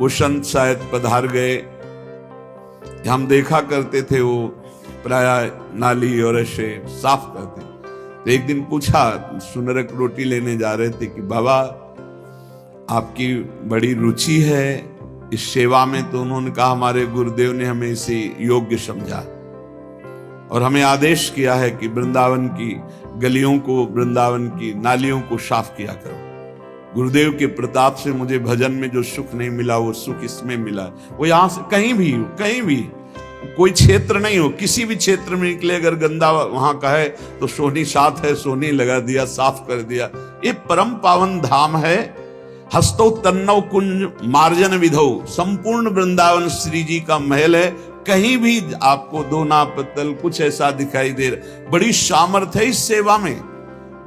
वो संत शायद पधार गए, हम देखा करते थे वो प्राय नाली और ऐसे साफ करते। तो एक दिन पूछा, सुनरक रोटी लेने जा रहे थे कि बाबा आपकी बड़ी रुचि है इस सेवा में। तो उन्होंने कहा हमारे गुरुदेव ने हमें इसे योग्य समझा और हमें आदेश किया है कि वृंदावन की गलियों को, वृंदावन की नालियों को साफ किया करो। गुरुदेव के प्रताप से मुझे भजन में जो सुख नहीं मिला वो सुख इसमें मिला। वो यहां से कहीं भी हो, कहीं भी कोई क्षेत्र नहीं हो, किसी भी क्षेत्र में निकले, अगर गंदा वहां का है तो सोनी साथ है, सोनी लगा दिया, साफ कर दिया। ये परम पावन धाम है। हस्तो तन्नव कुंज मार्जन विधौ, संपूर्ण वृंदावन श्री जी का महल है। कहीं भी आपको दोना पत्तल कुछ ऐसा दिखाई दे रहा। बड़ी सामर्थ्य है इस सेवा में,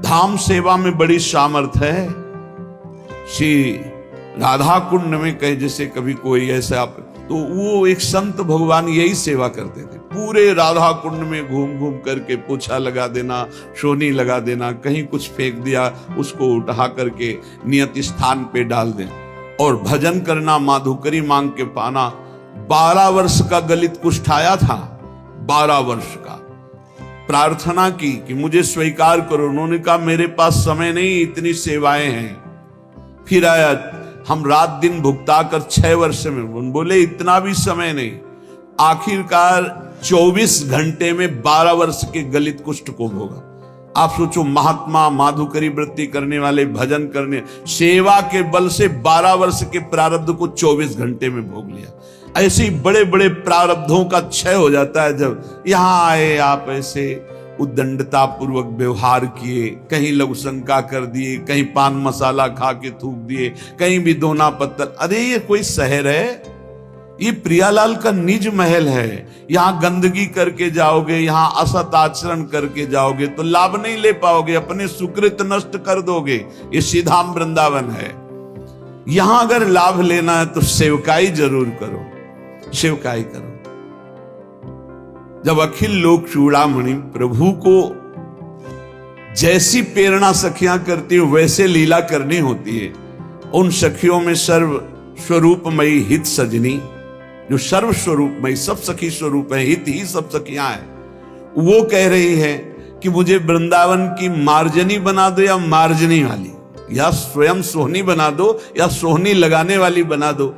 धाम सेवा में बड़ी सामर्थ्य है। श्री राधा कुंड में कहीं जैसे कभी कोई ऐसा, तो वो एक संत भगवान यही सेवा करते थे, पूरे राधा कुंड में घूम घूम करके पोछा लगा देना, सोनी लगा देना, कहीं कुछ फेंक दिया उसको उठा करके नियत स्थान पे डाल देना और भजन करना, माधुकरी मांग के पाना। 12 वर्ष का गलित कुष्ठ आया था, 12 वर्ष का, प्रार्थना की कि मुझे स्वीकार करो। उन्होंने कहा मेरे पास समय नहीं, इतनी सेवाएं हैं। फिर आया, हम रात दिन भुगता कर 6 वर्ष में, बोले इतना भी समय नहीं। आखिरकार 24 घंटे में 12 वर्ष के गलित कुष्ठ को भोगा। आप सोचो, महात्मा, माधुकरी वृत्ति करने वाले, भजन करने, सेवा के बल से 12 वर्ष के प्रारब्ध को 24 घंटे में भोग लिया। ऐसे बड़े बड़े प्रारब्धों का क्षय हो जाता है जब यहां आए। आप ऐसे उद्दंडता पूर्वक व्यवहार किए, कहीं लघु शंका कर दिए, कहीं पान मसाला खा के थूक दिए, कहीं भी दोना पत्तल। अरे ये कोई शहर है? ये प्रियालाल का निज महल है। यहां गंदगी करके जाओगे, यहां असत आचरण करके जाओगे तो लाभ नहीं ले पाओगे, अपने सुकृत नष्ट कर दोगे। ये सीधाम वृंदावन है। यहां अगर लाभ लेना है तो सेवकाई जरूर करो, सेवकाई करो। जब अखिल लोक चूड़ामणि प्रभु को जैसी प्रेरणा सखियां करती है वैसे लीला करनी होती है। उन सखियों में सर्व स्वरूपमयी हित सजनी, जो सर्व स्वरूपमयी, सब सखी स्वरूप है, हित ही सब सखियां हैं, वो कह रही है कि मुझे वृंदावन की मार्जनी बना दो या मार्जनी वाली, या स्वयं सोहनी बना दो या सोहनी लगाने वाली बना दो।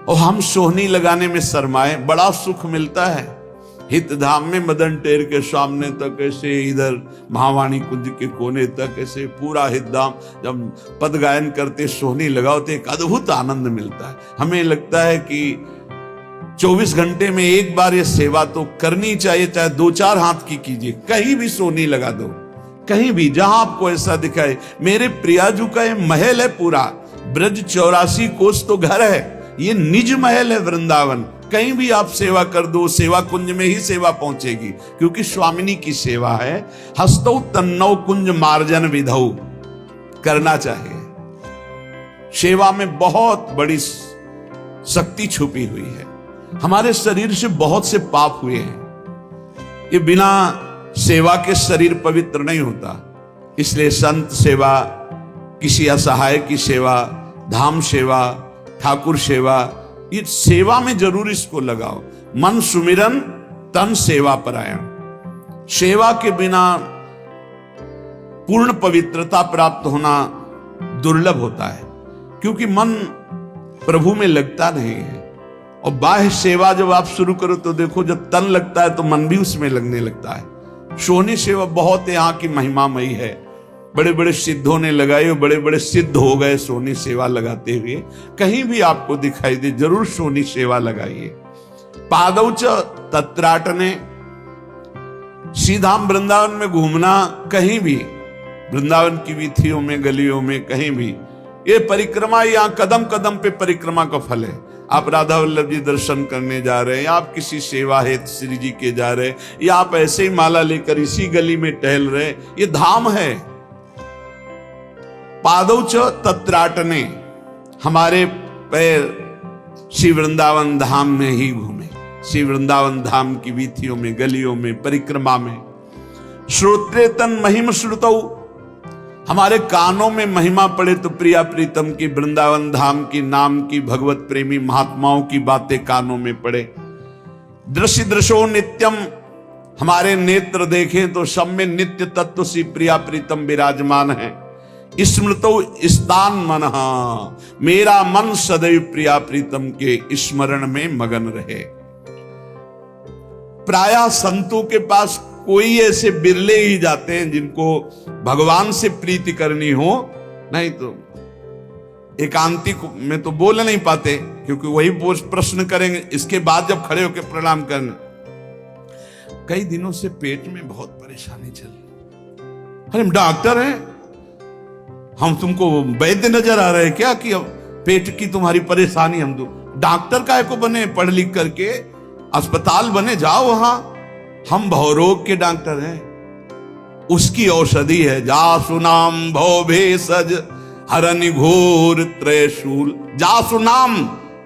और हम सोहनी लगाने में शर्माए, बड़ा सुख मिलता है। हित धाम में मदन टेर के सामने तक ऐसे, इधर महावाणी कुंज के कोने तक ऐसे पूरा हित धाम, जब पद गायन करते सोहनी लगाओ तो एक अद्भुत आनंद मिलता है। हमें लगता है कि 24 घंटे में एक बार ये सेवा तो करनी चाहिए, चाहे 2-4 हाथ की कीजिए, कहीं भी सोहनी लगा दो, कहीं भी जहां आपको ऐसा दिखाए। मेरे प्रियाजू का ये महल है पूरा, ब्रज 84 कोस तो घर है, ये निज महल है वृंदावन। कहीं भी आप सेवा कर दो, सेवा कुंज में ही सेवा पहुंचेगी, क्योंकि स्वामिनी की सेवा है। हस्तौ तन्नौ कुंज मार्जन विधौ, करना चाहिए। सेवा में बहुत बड़ी शक्ति छुपी हुई है। हमारे शरीर से बहुत से पाप हुए हैं, ये बिना सेवा के शरीर पवित्र नहीं होता। इसलिए संत सेवा, किसी असहाय की सेवा, धाम सेवा, ठाकुर सेवा, ये सेवा में जरूर इसको लगाओ। मन सुमिरन तन सेवा परायण। सेवा के बिना पूर्ण पवित्रता प्राप्त होना दुर्लभ होता है, क्योंकि मन प्रभु में लगता नहीं है। और बाह्य सेवा जब आप शुरू करो तो देखो, जब तन लगता है तो मन भी उसमें लगने लगता है। सोहनी सेवा बहुत यहाँ की महिमामयी है। बड़े बड़े सिद्धों ने लगाई और बड़े बड़े सिद्ध हो गए सोहनी सेवा लगाते हुए। कहीं भी आपको दिखाई दे जरूर सोहनी सेवा लगाइए। पादौच तत्राटने, सीधाम वृंदावन में घूमना, कहीं भी वृंदावन की वीथियों में, गलियों में, कहीं भी ये परिक्रमा, यहाँ कदम कदम पे परिक्रमा का फल है। आप राधा वल्लभ जी दर्शन करने जा रहे हैं, या आप किसी सेवा हेतु श्री जी के जा रहे हैं, या आप ऐसे ही माला लेकर इसी गली में टहल रहे, ये धाम है। पादौच तत्राटने, हमारे पैर श्री वृंदावन धाम में ही घूमे, श्री वृंदावन धाम की वीथियों में, गलियों में, परिक्रमा में। श्रोत्रे तन महिम श्रुतौ, हमारे कानों में महिमा पड़े तो प्रिया प्रीतम की, वृंदावन धाम की, नाम की, भगवत प्रेमी महात्माओं की बातें कानों में पड़े। दृश्य दृशो नित्यम, हमारे नेत्र देखें तो सब में नित्य तत्व सी प्रिया प्रीतम विराजमान है। स्मृतो स्थान मन, मेरा मन सदैव प्रिया प्रीतम के स्मरण में मगन रहे। प्रायः संतों के पास कोई ऐसे बिरले ही जाते हैं जिनको भगवान से प्रीति करनी हो, नहीं तो एकांतिक में तो बोल नहीं पाते, क्योंकि वही प्रश्न करेंगे। इसके बाद जब खड़े होकर प्रणाम करने, कई दिनों से पेट में बहुत परेशानी चल रही। अरे हम डॉक्टर हैं, हम तुमको वैद्य नजर आ रहे हैं क्या कि अब पेट की तुम्हारी परेशानी? हम तो डॉक्टर काहे को बने, पढ़ लिख करके अस्पताल बने, जाओ वहां। हम भवरोग के डॉक्टर हैं, उसकी औषधि है जासु नाम भव भेषज हरनि घोर त्रयशूल। जासु नाम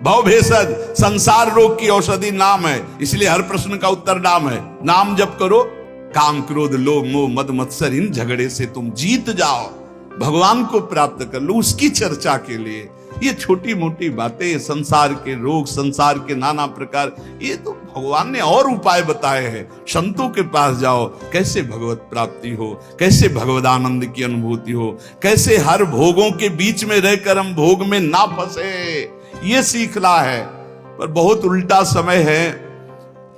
भव भेषज, संसार रोग की औषधि नाम है, इसलिए हर प्रश्न का उत्तर नाम है। नाम जप करो, काम क्रोध लोभ मोह मद मत्सर इन झगड़े से तुम जीत जाओ, भगवान को प्राप्त कर लो। उसकी चर्चा के लिए ये छोटी मोटी बातें, संसार के रोग, संसार के नाना प्रकार, ये तो भगवान ने और उपाय बताए हैं। संतों के पास जाओ, कैसे भगवत प्राप्ति हो, कैसे भगवदानंद की अनुभूति हो, कैसे हर भोगों के बीच में रहकर हम भोग में ना फंसे, ये सीखना है। पर बहुत उल्टा समय है।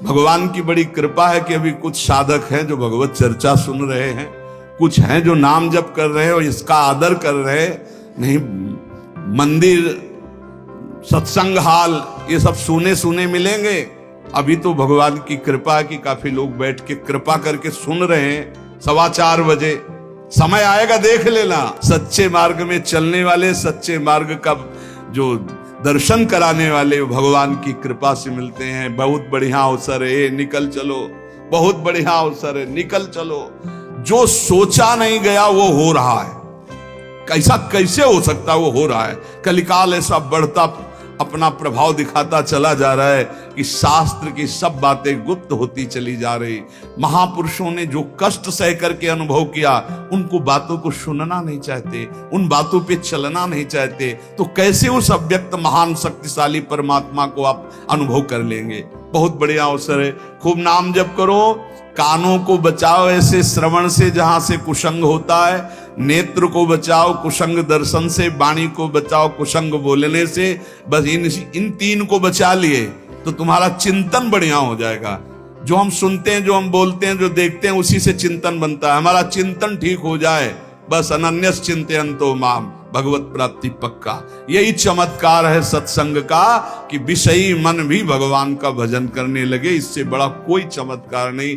भगवान की बड़ी कृपा है कि अभी कुछ साधक हैं जो भगवत चर्चा सुन रहे हैं, कुछ हैं जो नाम जप कर रहे हैं और इसका आदर कर रहे हैं। नहीं, मंदिर, सत्संग हाल, ये सब सुने सुने मिलेंगे। अभी तो भगवान की कृपा है कि काफी लोग बैठ के कृपा करके सुन रहे हैं। 4:15 बजे समय आएगा, देख लेना। सच्चे मार्ग में चलने वाले, सच्चे मार्ग का जो दर्शन कराने वाले भगवान की कृपा से मिलते हैं। बहुत बढ़िया अवसर है, निकल चलो, बहुत बढ़िया अवसर है, निकल चलो। जो सोचा नहीं गया वो हो रहा है। कैसा कैसे हो सकता है, वो हो रहा है। कलिकाल ऐसा बढ़ता अपना प्रभाव दिखाता चला जा रहा है कि शास्त्र की सब बातें गुप्त होती चली जा रही। महापुरुषों ने जो कष्ट सह करके अनुभव किया, उनको बातों को सुनना नहीं चाहते, उन बातों पे चलना नहीं चाहते, तो कैसे उस अव्यक्त महान शक्तिशाली परमात्मा को आप अनुभव कर लेंगे। बहुत बढ़िया अवसर है, खूब नाम जप करो। कानों को बचाओ ऐसे श्रवण से जहां से कुसंग होता है, नेत्र को बचाओ कुसंग दर्शन से, वाणी को बचाओ कुसंग बोलने से। बस इन 3 को बचा लिए तो तुम्हारा चिंतन बढ़िया हो जाएगा। जो हम सुनते हैं, जो हम बोलते हैं, जो देखते हैं, उसी से चिंतन बनता है। हमारा चिंतन ठीक हो जाए, बस अनन्यस चिंतयन्तो माम, भगवत प्राप्ति पक्का। यही चमत्कार है सत्संग का कि विषयी मन भी भगवान का भजन करने लगे। इससे बड़ा कोई चमत्कार नहीं।